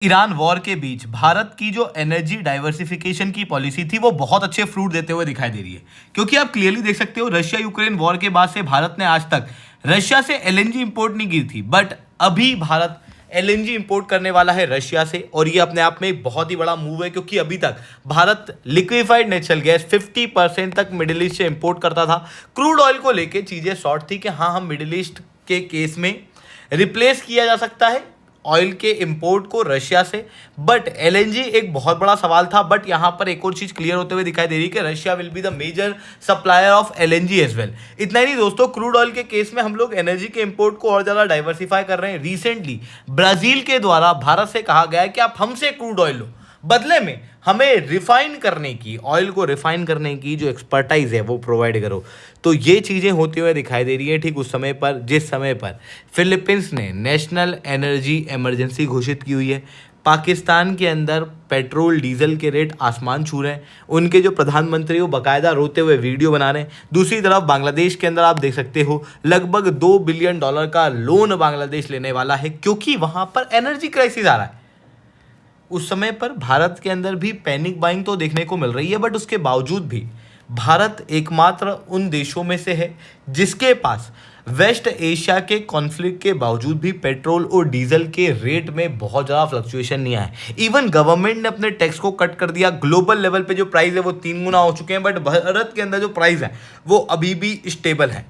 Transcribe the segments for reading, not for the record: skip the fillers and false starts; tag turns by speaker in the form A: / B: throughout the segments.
A: Iran war के बीच भारत की जो एनर्जी डाइवर्सिफिकेशन की पॉलिसी थी वो बहुत अच्छे फ्रूट देते हुए दिखाई दे रही है, क्योंकि आप क्लियरली देख सकते हो रशिया यूक्रेन वॉर के बाद से भारत ने आज तक रशिया से एलएनजी इंपोर्ट नहीं की थी, बट अभी भारत एलएनजी इंपोर्ट करने वाला है रशिया से। और ये अपने आप में एक बहुत ही बड़ा मूव है, क्योंकि अभी तक भारत लिक्विफाइड नेचुरल गैस 50% तक मिडिल ईस्ट से इंपोर्ट करता था। क्रूड ऑयल को लेके चीजें शॉर्ट थी कि हाँ, हम मिडिल ईस्ट के केस में रिप्लेस किया जा सकता है ऑयल के इंपोर्ट को रशिया से, बट एलएनजी एक बहुत बड़ा सवाल था। बट यहां पर एक और चीज क्लियर होते हुए दिखाई दे रही है कि Russia will be the major supplier of LNG as well. इतना ही नहीं दोस्तों, क्रूड ऑयल के केस में हम लोग एनर्जी के इंपोर्ट को और ज्यादा डाइवर्सिफाई कर रहे हैं। रिसेंटली ब्राजील के द्वारा भारत से कहा गया है कि आप हमसे क्रूड ऑयल लो, बदले में हमें रिफाइन करने की, ऑयल को रिफाइन करने की जो एक्सपर्टाइज है वो प्रोवाइड करो। तो ये चीज़ें होती हुई दिखाई दे रही है ठीक उस समय पर जिस समय पर फिलीपींस ने नेशनल एनर्जी इमरजेंसी घोषित की हुई है। पाकिस्तान के अंदर पेट्रोल डीजल के रेट आसमान छू रहे हैं, उनके जो प्रधानमंत्री वो बाकायदा रोते हुए वीडियो बना रहे हैं। दूसरी तरफ बांग्लादेश के अंदर आप देख सकते हो लगभग $2 बिलियन का लोन बांग्लादेश लेने वाला है, क्योंकि वहाँ पर एनर्जी क्राइसिस आ रहा है। उस समय पर भारत के अंदर भी पैनिक बाइंग तो देखने को मिल रही है, बट उसके बावजूद भी भारत एकमात्र उन देशों में से है जिसके पास वेस्ट एशिया के कॉन्फ्लिक्ट के बावजूद भी पेट्रोल और डीजल के रेट में बहुत ज़्यादा फ्लक्चुएशन नहीं आया। इवन गवर्नमेंट ने अपने टैक्स को कट कर दिया। ग्लोबल लेवल पे जो प्राइस है वो 3 गुना हो चुके हैं, बट भारत के अंदर जो प्राइस है वो अभी भी स्टेबल है।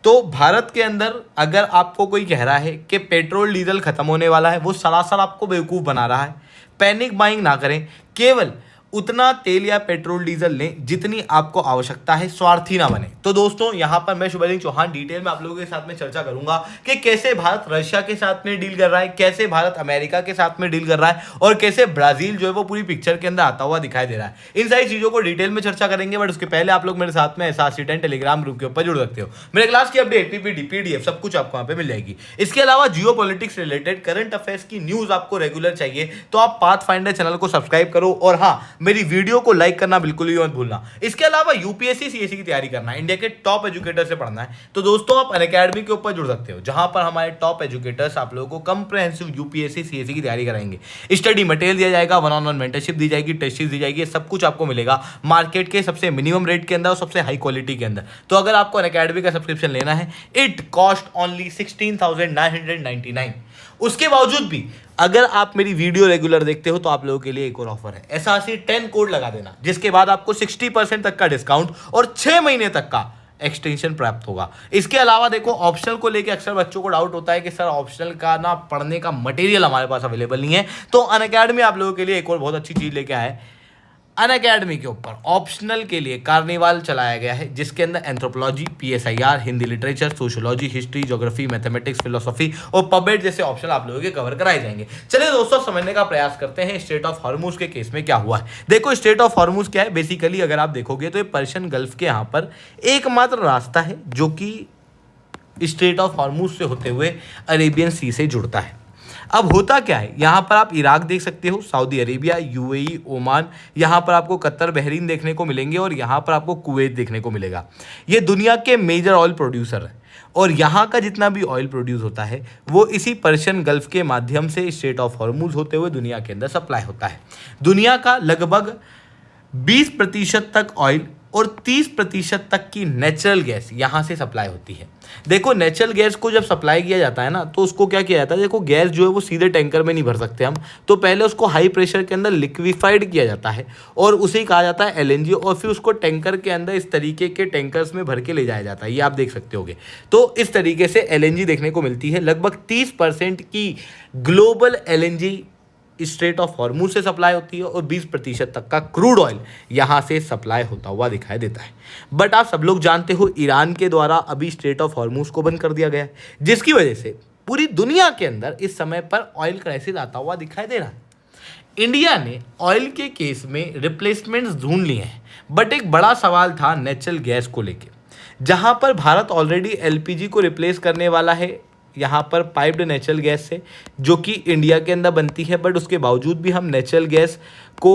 A: तो भारत के अंदर अगर आपको कोई कह रहा है कि पेट्रोल डीजल खत्म होने वाला है, वो सरासर आपको बेवकूफ़ बना रहा है। पैनिक बाइंग ना करें, केवल उतना तेल या पेट्रोल डीजल लें जितनी आपको आवश्यकता है, स्वार्थी ना बने। तो दोस्तों, यहां पर मैं शुभलिंग चौहान डिटेल में आप लोगों के साथ में चर्चा करूंगा कि कैसे भारत रशिया के साथ में डील कर रहा है, कैसे भारत अमेरिका के साथ में डील कर रहा है, और कैसे ब्राजील जो है वो पूरी पिक्चर के अंदर आता हुआ दिखाई दे रहा है। इन सारी चीजों को डिटेल में चर्चा करेंगे, बट उसके पहले आप लोग मेरे साथ में SRC10 टेलीग्राम ग्रुप के ऊपर जुड़ सकते हो। मेरे क्लास की अपडेट, PPT, PDF सब कुछ आपको वहां पे मिल जाएगी। इसके अलावा जियो पॉलिटिक्स रिलेटेड करंट अफेयर्स की न्यूज आपको रेगुलर चाहिए तो आप पाथफाइंडर चैनल को सब्सक्राइब करो, और हाँ, मेरी वीडियो को लाइक करना बिल्कुल भी मत भूलना। इसके अलावा यूपीएससी CSE की तैयारी करना है, इंडिया के टॉप एजुकेटर से पढ़ना है, तो दोस्तों आप अनअकैडमी के ऊपर जुड़ सकते हो, जहां पर हमारे टॉप एजुकेटर्स आप लोगों को कंप्रिहेंसिव यूपीएससी CSE की तैयारी कराएंगे। स्टडी मटेरियल दिया जाएगा, 1-on-1 मेंटरशिप दी जाएगी, टेस्ट सीरीज दी जाएगी, सब कुछ आपको मिलेगा मार्केट के सबसे मिनिमम रेट के अंदर और सबसे हाई क्वालिटी के अंदर। तो अगर आपको अनअकैडमी का सब्सक्रिप्शन लेना है, इट कॉस्ट ओनली 16,999। उसके बावजूद भी अगर आप मेरी वीडियो रेगुलर देखते हो तो आप लोगों के लिए एक और ऑफर है, SRC10 कोड लगा देना, जिसके बाद आपको 60% तक का डिस्काउंट और 6 महीने तक का एक्सटेंशन प्राप्त होगा। इसके अलावा देखो, ऑप्शनल को लेकर अक्सर बच्चों को डाउट होता है कि सर ऑप्शनल का ना पढ़ने का मटेरियल हमारे पास अवेलेबल नहीं है, तो अनअकैडमी आप लोगों के लिए एक और बहुत अच्छी चीज लेके आया है। अनअकैडमी के ऊपर ऑप्शनल के लिए कार्निवाल चलाया गया है, जिसके अंदर anthropology, PSIR, Hindi literature, sociology, history, geography, mathematics, philosophy और पब्लिक जैसे ऑप्शन आप लोगों के कवर कराए जाएंगे। चलिए दोस्तों, समझने का प्रयास करते हैं स्ट्रेट ऑफ हॉर्मुज के केस में क्या हुआ है। देखो, स्ट्रेट ऑफ हॉर्मुज क्या है बेसिकली, अगर आप देखोगे तो ये पर्शियन गल्फ के यहाँ पर एकमात्र रास्ता है जो कि स्ट्रेट ऑफ हॉर्मुज से होते हुए अरेबियन सी से जुड़ता है। अब होता क्या है, यहाँ पर आप इराक देख सकते हो, सऊदी अरेबिया, UAE, ओमान, यहाँ पर आपको कतर, बहरीन देखने को मिलेंगे, और यहाँ पर आपको कुवैत देखने को मिलेगा। ये दुनिया के मेजर ऑयल प्रोड्यूसर हैं, और यहाँ का जितना भी ऑयल प्रोड्यूस होता है वो इसी पर्शियन गल्फ के माध्यम से स्ट्रेट ऑफ हॉर्मुज होते हुए दुनिया के अंदर सप्लाई होता है। दुनिया का लगभग 20% तक ऑयल और 30% तक की नेचुरल गैस यहाँ से सप्लाई होती है। देखो, नेचुरल गैस को जब सप्लाई किया जाता है ना, तो उसको क्या किया जाता है, देखो गैस जो है वो सीधे टैंकर में नहीं भर सकते हम, तो पहले उसको हाई प्रेशर के अंदर लिक्विफाइड किया जाता है और उसे कहा जाता है LNG, और फिर उसको टैंकर के अंदर इस तरीके के टैंकर्स में भर के ले जाया जाता है। ये आप देख सकते होगे। तो इस तरीके से LNG देखने को मिलती है। लगभग 30% की global LNG straight of Hormuz से सप्लाई होती है, और 20% तक का क्रूड ऑयल यहाँ से सप्लाई होता हुआ दिखाई देता है। बट आप सब लोग जानते हो, ईरान के द्वारा अभी स्ट्रेट ऑफ हॉर्मुज को बंद कर दिया गया है, जिसकी वजह से पूरी दुनिया के अंदर इस समय पर ऑयल क्राइसिस आता हुआ दिखाई दे रहा है। इंडिया ने ऑयल के केस में रिप्लेसमेंट्स ढूंढ लिए हैं, बट एक बड़ा सवाल था नेचुरल गैस को लेकर, जहाँ पर भारत ऑलरेडी LPG को रिप्लेस करने वाला है यहाँ पर पाइप्ड नेचुरल गैस से, जो कि इंडिया के अंदर बनती है, बट उसके बावजूद भी हम नेचुरल गैस को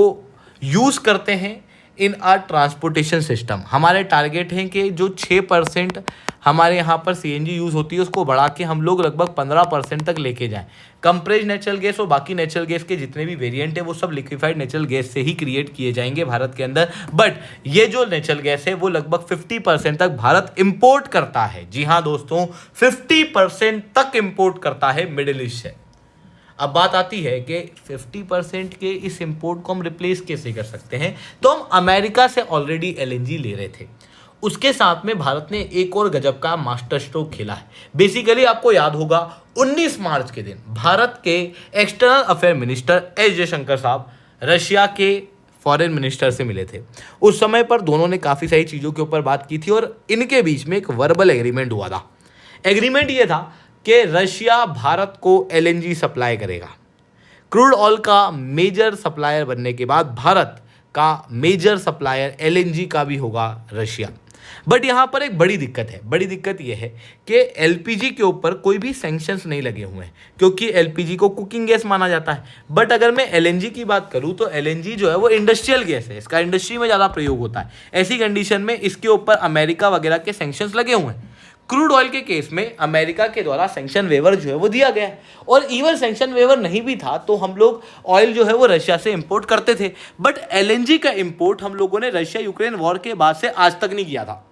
A: यूज़ करते हैं इन आर ट्रांसपोर्टेशन सिस्टम। हमारे टारगेट हैं कि जो 6% हमारे यहाँ पर सीएनजी यूज़ होती है, उसको बढ़ा के हम लोग लगभग 15% तक लेके जाएं। कंप्रेस्ड नेचुरल गैस और बाकी नेचुरल गैस के जितने भी वेरिएंट है वो सब लिक्विफाइड नेचुरल गैस से ही क्रिएट किए जाएंगे भारत के अंदर। बट ये जो नेचुरल गैस है वो लगभग 50% तक भारत इंपोर्ट करता है। जी हाँ दोस्तों, 50% तक इंपोर्ट करता है मिडिल ईस्ट से। अब बात आती है कि 50% के इस इंपोर्ट को हम रिप्लेस कैसे कर सकते हैं। तो हम अमेरिका से ऑलरेडी एलएनजी ले रहे थे, उसके साथ में भारत ने एक और गजब का मास्टर स्ट्रोक खेला है। बेसिकली आपको याद होगा 19 मार्च के दिन भारत के external affair minister S Jaishankar साहब रशिया के फॉरेन मिनिस्टर से मिले थे। उस समय पर दोनों ने काफ़ी सारी चीज़ों के ऊपर बात की थी और इनके बीच में एक वर्बल एग्रीमेंट हुआ था। एग्रीमेंट ये था कि रशिया भारत को एलएनजी सप्लाई करेगा। क्रूड ऑयल का मेजर सप्लायर बनने के बाद भारत का मेजर सप्लायर एलएनजी का भी होगा रशिया। बट यहाँ पर एक बड़ी दिक्कत है। बड़ी दिक्कत यह है कि एलपीजी के ऊपर कोई भी सैंक्शंस नहीं लगे हुए हैं, क्योंकि एलपीजी को कुकिंग गैस माना जाता है। बट अगर मैं एलएनजी की बात करूँ तो एलएनजी जो है वो इंडस्ट्रियल गैस है, इसका इंडस्ट्री में ज़्यादा प्रयोग होता है। ऐसी कंडीशन में इसके ऊपर अमेरिका वगैरह के सैंक्शंस लगे हुए हैं। क्रूड ऑयल के केस में अमेरिका के द्वारा सैंक्शन वेवर जो है वो दिया गया है, और इवन सैंक्शन वेवर नहीं भी था तो हम लोग ऑयल जो है वो रशिया से इंपोर्ट करते थे। बट एलएनजी का इंपोर्ट हम लोगों ने रशिया यूक्रेन वॉर के बाद से आज तक नहीं किया था,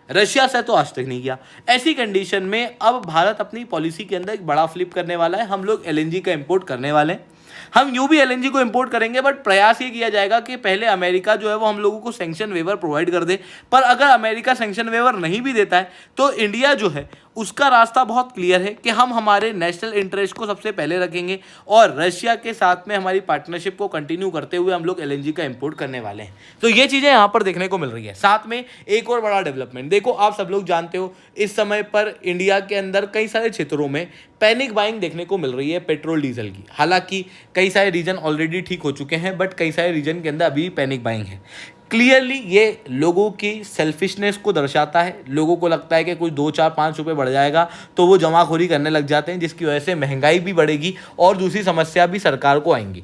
A: रशिया से तो आज तक नहीं किया। ऐसी कंडीशन में अब भारत अपनी पॉलिसी के अंदर एक बड़ा फ्लिप करने वाला है। हम लोग एलएनजी का इंपोर्ट करने वाले हैं। हम यूं भी एलएनजी को इंपोर्ट करेंगे, बट प्रयास ये किया जाएगा कि पहले अमेरिका जो है वो हम लोगों को सैंक्शन वेवर प्रोवाइड कर दे। पर अगर अमेरिका सैंक्शन वेवर नहीं भी देता है तो इंडिया जो है उसका रास्ता बहुत क्लियर है कि हम हमारे नेशनल इंटरेस्ट को सबसे पहले रखेंगे और रशिया के साथ में हमारी पार्टनरशिप को कंटिन्यू करते हुए हम लोग एलएनजी का इंपोर्ट करने वाले हैं। तो ये चीज़ें यहाँ पर देखने को मिल रही है। साथ में एक और बड़ा डेवलपमेंट देखो, आप सब लोग जानते हो इस समय पर इंडिया के अंदर कई सारे क्षेत्रों में पैनिक बाइंग देखने को मिल रही है पेट्रोल डीजल की। हालांकि कई सारे रीजन ऑलरेडी ठीक हो चुके हैं, बट कई सारे रीजन के अंदर अभी पैनिक बाइंग है। क्लियरली ये लोगों की सेल्फिशनेस को दर्शाता है। लोगों को लगता है कि कुछ 2, 4, 5 रुपये बढ़ जाएगा तो वो जमाखोरी करने लग जाते हैं, जिसकी वजह से महंगाई भी बढ़ेगी और दूसरी समस्या भी सरकार को आएंगी।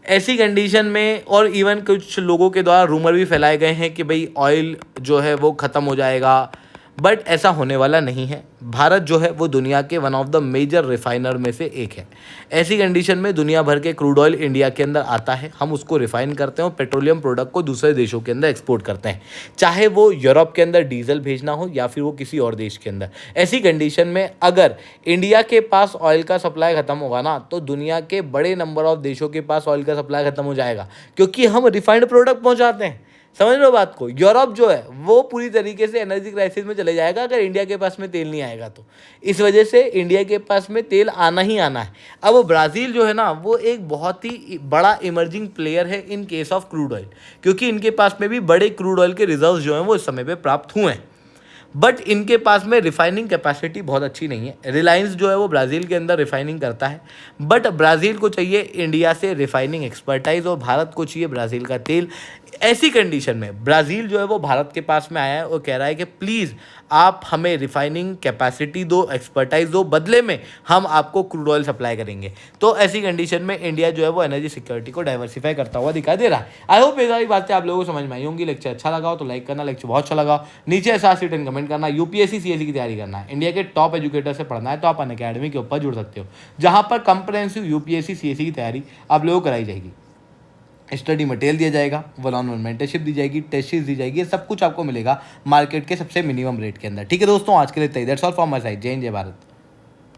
A: ऐसी कंडीशन में और इवन कुछ लोगों के द्वारा रूमर भी फैलाए गए हैं कि भाई ऑयल जो है वो ख़त्म हो जाएगा, बट ऐसा होने वाला नहीं है। भारत जो है वो दुनिया के one of the major refiner में से एक है। ऐसी कंडीशन में दुनिया भर के क्रूड ऑयल इंडिया के अंदर आता है, हम उसको रिफाइन करते हैं और पेट्रोलियम प्रोडक्ट को दूसरे देशों के अंदर एक्सपोर्ट करते हैं, चाहे वो यूरोप के अंदर डीजल भेजना हो या फिर वो किसी और देश के अंदर। ऐसी कंडीशन में अगर इंडिया के पास ऑयल का सप्लाई खत्म होगा ना तो दुनिया के बड़े नंबर ऑफ देशों के पास ऑयल का सप्लाई खत्म हो जाएगा, क्योंकि हम रिफाइंड प्रोडक्ट पहुँचाते हैं। समझ लो बात को। यूरोप जो है वो पूरी तरीके से एनर्जी क्राइसिस में चले जाएगा अगर इंडिया के पास में तेल नहीं आएगा तो। इस वजह से इंडिया के पास में तेल आना ही आना है। अब ब्राज़ील जो है ना वो एक बहुत ही बड़ा इमर्जिंग प्लेयर है in case of crude oil, क्योंकि इनके पास में भी बड़े क्रूड ऑयल के रिजर्व्स जो हैं वो इस समय पे प्राप्त हुए हैं, बट इनके पास में रिफाइनिंग कैपेसिटी बहुत अच्छी नहीं है। रिलायंस जो है वो ब्राज़ील के अंदर रिफाइनिंग करता है, बट ब्राज़ील को चाहिए इंडिया से रिफाइनिंग एक्सपर्टाइज और भारत को चाहिए ब्राज़ील का तेल। ऐसी कंडीशन में ब्राज़ील जो है वो भारत के पास में आया है और कह रहा है कि प्लीज़ आप हमें रिफाइनिंग कैपेसिटी दो, एक्सपर्टाइज दो, बदले में हम आपको क्रूड ऑयल सप्लाई करेंगे। तो ऐसी कंडीशन में इंडिया जो है वो एनर्जी सिक्योरिटी को डाइवर्सिफाई करता हुआ दिखाई दे रहा है। आई होप ये सारी बातें आप लोगों को समझ में आई होंगी। लेक्चर अच्छा लगा हो तो लाइक करना, लेक्चर बहुत अच्छा लगा हो नीचे ऐसा सीट कमेंट करना। यूपीएससी सीएससी की तैयारी करना है, इंडिया के टॉप एजुकेटर से पढ़ना है तो आप अनअकैडमी के ऊपर जुड़ सकते हो, जहाँ पर कंप्रहेंसिव यूपीएससी सीएससी की तैयारी आप लोगों को कराई जाएगी। स्टडी मटेरियल दिया जाएगा, 1-on-1 मेंटरशिप दी जाएगी, टेस्ट सीरीज दी जाएगी, ये सब कुछ आपको मिलेगा मार्केट के सबसे मिनिमम रेट के अंदर। ठीक है दोस्तों, आज के लिए that's all from my side. जय हिंद, जय भारत।